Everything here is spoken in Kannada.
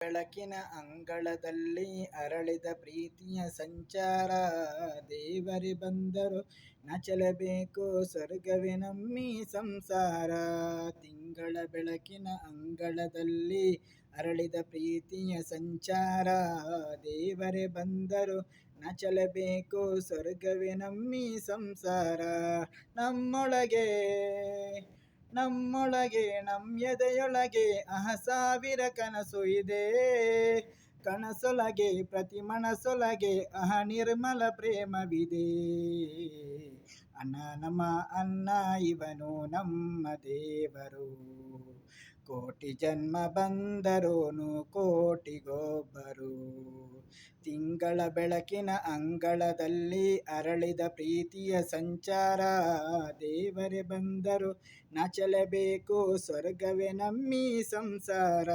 ಬೆಳಕಿನ ಅಂಗಳದಲ್ಲಿ ಅರಳಿದ ಪ್ರೀತಿಯ ಸಂಚಾರ, ದೇವರೇ ಬಂದರು ನಾಚಲೇಬೇಕು, ಸ್ವರ್ಗವೇ ನಮ್ಮಿ ಸಂಸಾರ. ತಿಂಗಳ ಬೆಳಕಿನ ಅಂಗಳದಲ್ಲಿ ಅರಳಿದ ಪ್ರೀತಿಯ ಸಂಚಾರ, ದೇವರೇ ಬಂದರು ನಾಚಲೇಬೇಕು, ಸ್ವರ್ಗವೇ ನಮ್ಮಿ ಸಂಸಾರ. ನಮ್ಮೊಳಗೆ ನಮ್ಮೆದೆಯೊಳಗೆ ಸಾವಿರ ಕನಸು ಇದೆ, ಕನಸೊಳಗೆ ಪ್ರತಿ ಮನಸೊಳಗೆ ನಿರ್ಮಲ ಪ್ರೇಮವಿದೆ. ಅಣ್ಣ ನಮ್ಮ ಅಣ್ಣ ಇವನು ನಮ್ಮ ದೇವರು, ಕೋಟಿ ಜನ್ಮ ಬಂದರೋನು ಕೋಟಿಗೊಬ್ಬರು. ತಿಂಗಳ ಬೆಳಕಿನ ಅಂಗಳದಲ್ಲಿ ಅರಳಿದ ಪ್ರೀತಿಯ ಸಂಚಾರ, ದೇವರೇ ಬಂದರು ನಾಚಲೇಬೇಕು, ಸ್ವರ್ಗವೇ ನಮ್ಮಿ ಸಂಸಾರ.